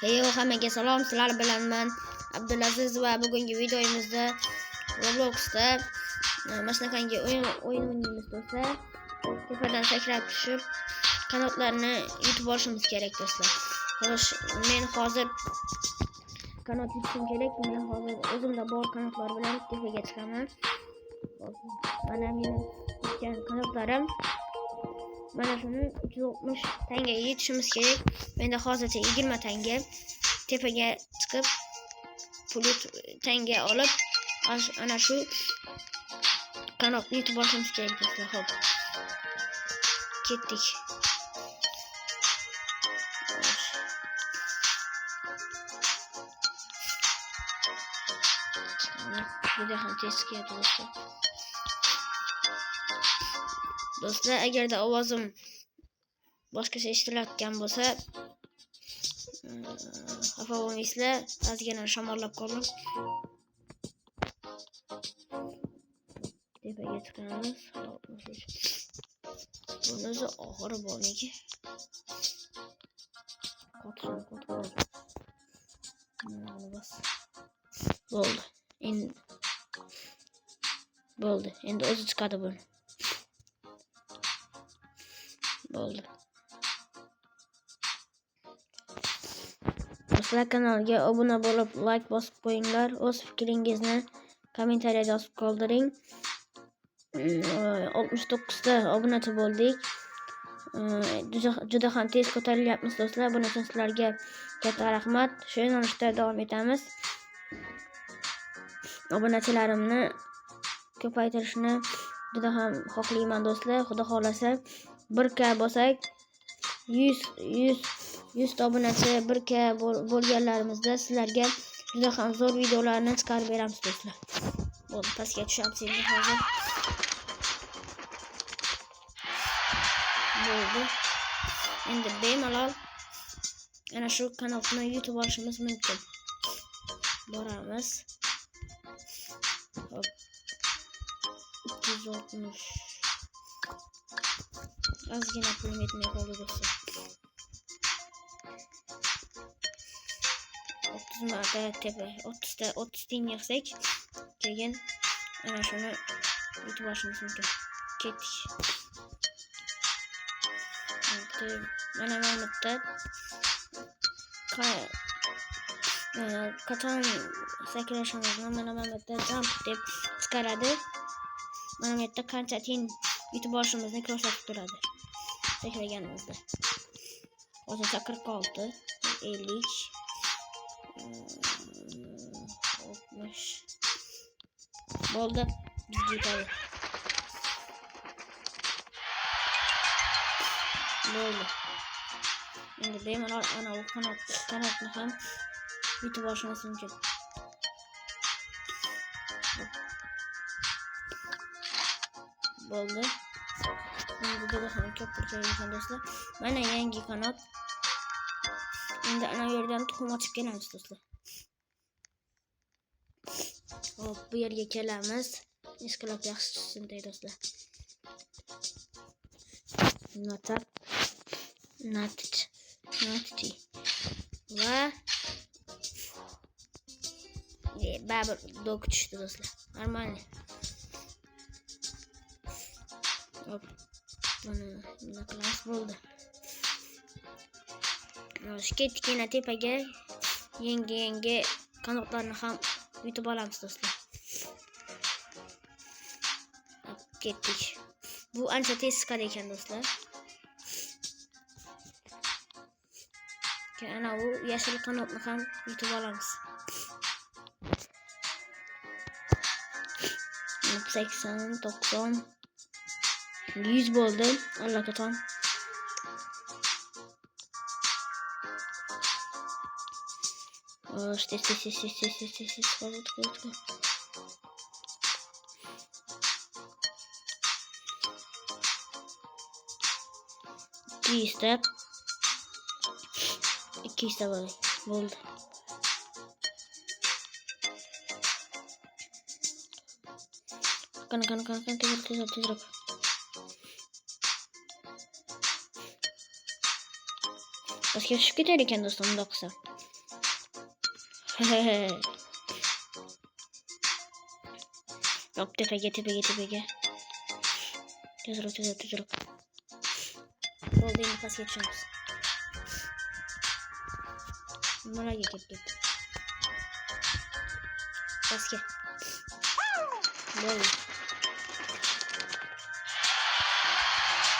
Heyo, hammaga salom. Sizlar bilan men Abdulaziz va bugungi videomizda Robloxda mana shunaqangi o'yin o'ynaymiz do'stlar. Tepadan sakrab tushib qanotlarni yutib olishimiz kerak do'stlar. Xo'sh, men hozir qanot yutishim kerak. Men hozir o'zimda bor qanotlar bilan tepaga chiqaman. Mana meni yutgan qanotlarim. Mana shuni 360 tanga yetishimiz kerak. Menda hozircha 20 tanga. Tepaga chiqib pul tanga olib ana shu qanotni yutib olishimiz kerak do'stlar. Xo'p. Ketdik. Juda ham tez kelyapti do'stlar. Do'stlar, agarda ovozim boshqacha eshitilayotgan bo'lsa, xafa bo'lmaysizlar. Ozgina shamollab qoldim. Tepaga chiqamiz. Bunisi oxiri borniki. Qotib. Bo'ldi. Bo'ldi. Endi o'zi chiqadi buni. Bo'ldi. Do'stlar, kanalga obuna bo'lib, like bosib qo'yinglar. O'z fikringizni kommentariyada yozib qoldiring. 69 ta obunachi bo'ldik. Juda ham tez ko'tarilyapmiz do'stlar. Buning uchun sizlarga katta rahmat. Shu yo'nalishda davom etamiz. Obunachilarimni ko'paytirishni juda ham xohlayman do'stlar. Xudo xolasa 1k bo'lsak 100 ta obunachi 1k bo'lganlarimizda sizlarga juda ham zo'r videolarni chiqarib beramiz do'stlar. Bo'ldi, pastga tushamiz endi hozir. Bo'ldi. Endi bemalol ana shu kanalni yutib olishimiz mumkin. Boramiz. Hop. 260. Ozgina pulim yetmay qoldi do'stlar. 30 marta tepa 30 teng yig'sak keyin ana shuni yutib olishimiz mumkin. Ketdik. Mana bitta qachon sakrashimizni mana bitta jump deb chiqaradi. Mana bu yerda qancha teng yutib olishimizni ko'rsatib turadi sakraganimizda. Hozircha 46, 50, 60. Bo'ldi. Yutadi. Bo'ldi. Endi bemalol ana u qanotni ham yutib olishimiz mumkin. Bo'ldi. Endi juda ham ko'p pul kerak do'stlar. Mana yangi qanot. Endi ana yerdan tuxum ochib kelamiz do'stlar. Hop, bu yerga kelamiz. Eshiklar yaxshi tushsin deydi do'stlar. Natchi. Va babir dok tushdi do'stlar. Normalniy. Hop. Buni qilamiz. Bo'ldi. Ketdik tepaga. Yangi qanotlarni ham yutib olamiz do'stlar. Ketdik. Bu ancha tez chiqadi ekan do'stlar. Ana u yashil qanotni ham yutib olamiz. 80, 90, 100 bo'ldi. Allaqachon. Tez. Step 2 step bo'ldi. Kan tezroq. Pastga tushib ketar ekan do'stlar, bundoq qilsam. Hop, tepaga. Tezroq. Bo'ldi, endi pastga tushamiz. Nimalarga ketdi? Pastga. Bo'ldi.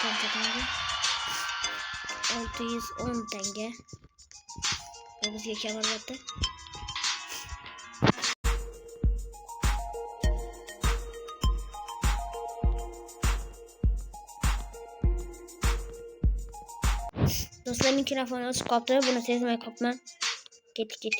Qancha tanga? 610 tanga. Bu bizga kam albatta. Do'stlar, mikrofon o'chib qoldi. Buni sezmay qolibman. Ketdik.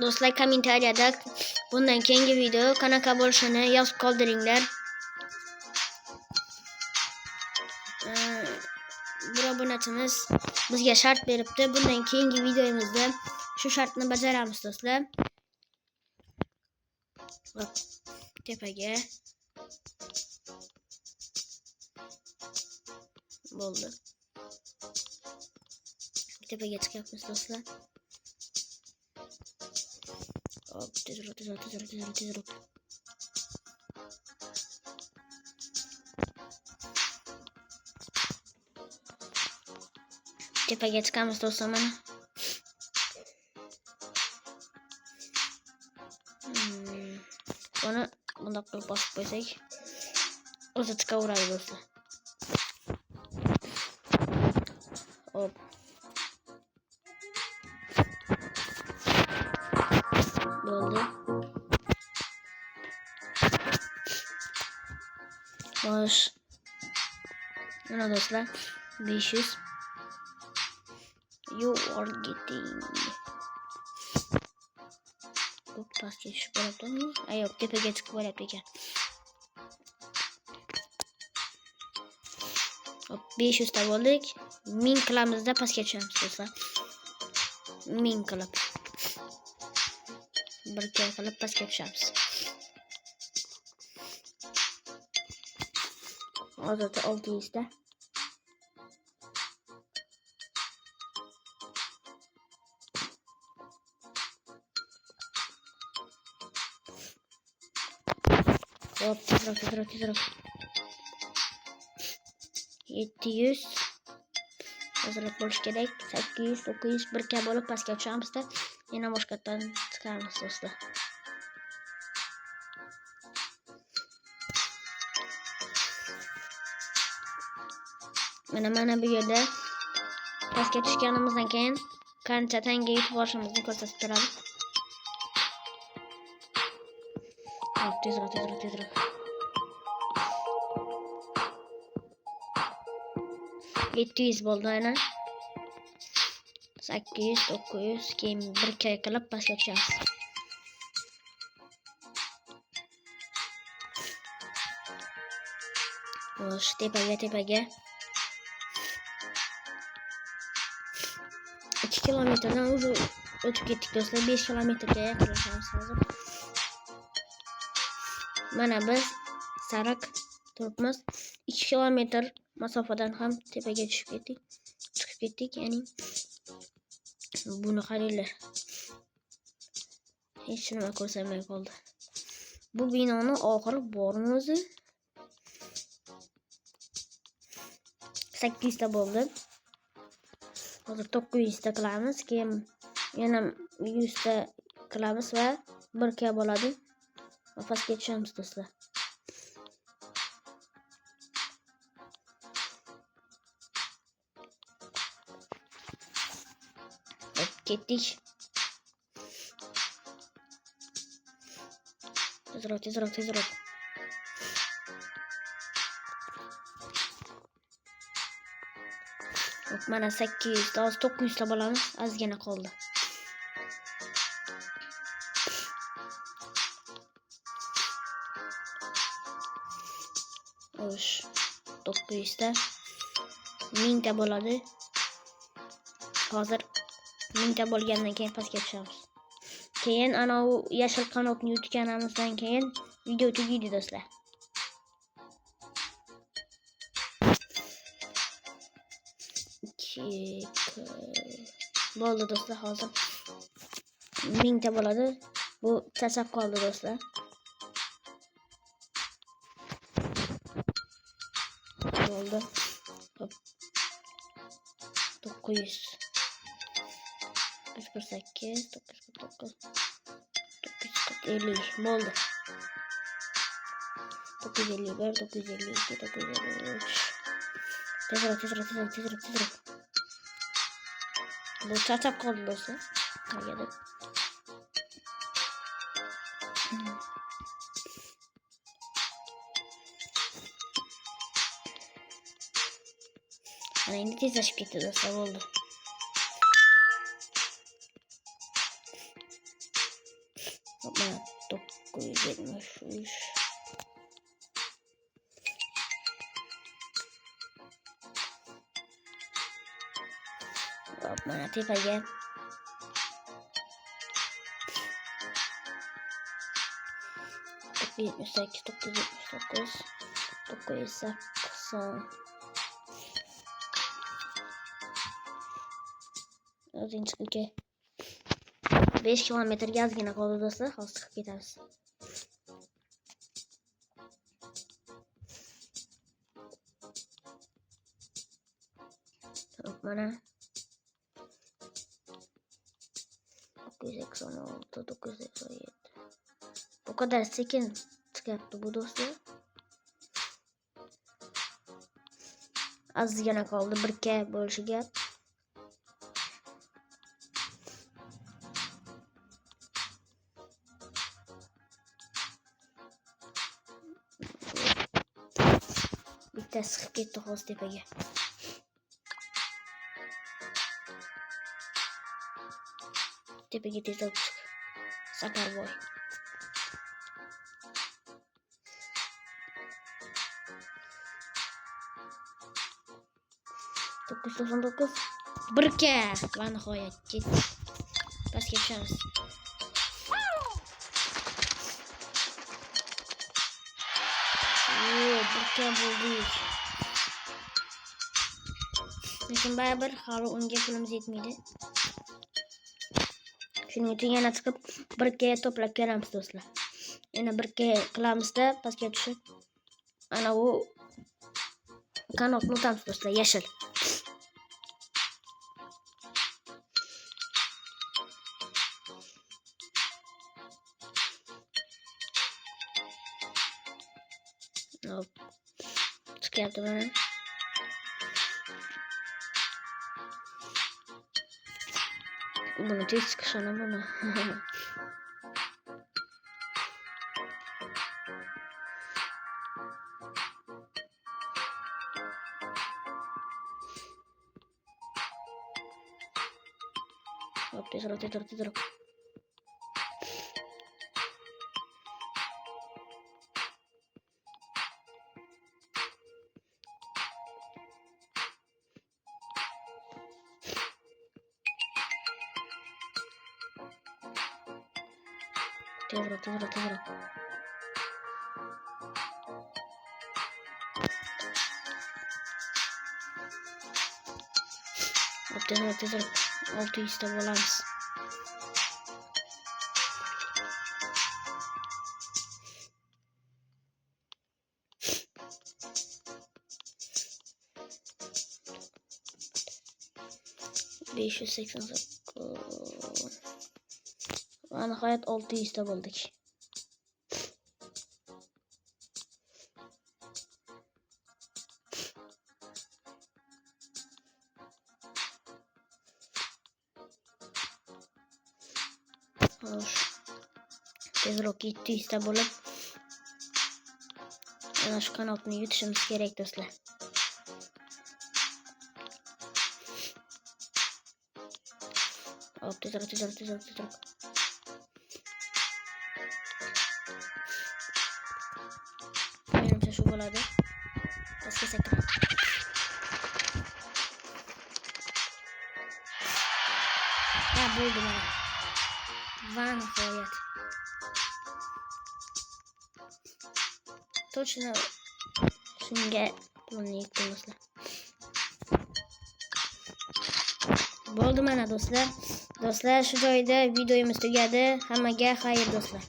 Do'stlar, kommentariyada bundan keyingi video qanaqa bo'lishini yozib qoldiringlar. Bir obunachimiz bizga shart beribdi. Bundan keyingi videomizda shu shartni bajaramiz do'stlar. Hop, tepaga. Bo'ldi. Tepaga chiqyapmiz do'stlar. Hop, tezroq. Tepaga chiqamiz do'stlar, mana. Buni bundoq qilib bosib qo'ysak, o'zi chiqaveradi do'stlar. Hop. Bo'ldi. Xo'sh. Mana do'stlar, 500. You are getting. Hop, pastga tushib boryaptimi? Yo'q, tepaga chiqib boryapti ekan. Hop, 500 ta bo'ldik. 1000 qilamizda pastga tushamiz do'stlar. 1000 qilib. Bir kere qilib pastga tushamiz. Hozircha 600 ta. Hop, tezroq. 700. Hazırlık bo'lish kerak. 800, 900 bir kab bo'lib pastga tushamizda yana boshqatdan chiqamiz do'stlar. Mana bu yerda pastga tushganimizdan keyin qancha tanga yutib olishimizni ko'rsatib turadi. Hop, tezroq. 700 bo'ldi ana. 800, 900 keyin bir kay qilib pastga tushamiz. Xo'sh, tepaga. 2 kilometrdan o'zi o'tib ketdik do'stlar. 5 kilometrga yaqinlashamiz hozir. Mana biz sariq turibmiz. 2 kilometr masofadan ham tepaga chiqib ketdik, ya'ni buni qaranglar. Hech nima ko'rsamay qoldi. Bu binoni oxiri bormi o'zi? 800 ta bo'ldi. Hozir 900 ta qilamiz, keyin yana 100 ta qilamiz va 1 ka bo'ladi. Pastga tushamiz do'stlar. Ketdik. Tezroq. Hop, mana 800 ta, 900 ta bo'lamiz. Ozgina qoldi. Xo'sh, 900 ta 1000 ta bo'ladi. Hozir 1000 ta bo'lgandan keyin pastga tushamiz. Keyin ana u yashil qanotni yutganimizdan keyin video tugaydi do'stlar. bo'ldi do'stlar. Hozir 1000 ta bo'ladi. Bu charchab qoldi do'stlar. Oldu. Hop. 900 948 949 950 oldu. 951 952 953 tezrak. Bu çarçap kaldı dostlar. Hadi. Yine tezleşip gitti dostlar, oldu. Hoppa 973 Hoppa tepeye 978 979 980 Özinçki 5 kilometre yazgina qoldi do'stlar. Hozir chiqib ketamiz. Mana 986 987 bu kadar sekin chiqyapti bu do'stlar. Ozgina qoldi 1k bo'lishiga. Bittasi chiqib ketdi hozir tepaga. Tepaga tezroq chiq. Sakarboy. $999 1k va nihoyat ketdi. Pastga tushamiz. Birka bo'ldik. Lekin baribir hali unga pulimiz yetmaydi. Shuning uchun yana chiqib 1k to'plab kelamiz do'stlar. Yana 1k qilamizda pastga tushib ana u kanotni o'tamiz do'stlar, yashil. Hop. Çıkarttı bana. Bunu tez çıkışana bunu. Hop tezroq. Tezroq. Hop tezroq. 600 ta bo'lamiz. Nihoyat 600 ta bo'ldik. Tezroq 700 ta bo'lib ana shu kanotni yutishimiz kerak do'stlar. Hop tezroq. Menimcha shu bo'ladi. Pastga sakrab. Ha, bo'ldi mana. Va nihoyat. Точно shunga pulni yetdi do'stlar. Bo'ldi mana do'stlar. Do'stlar, shu joyda videomiz tugadi. Hammaga xayr do'stlar.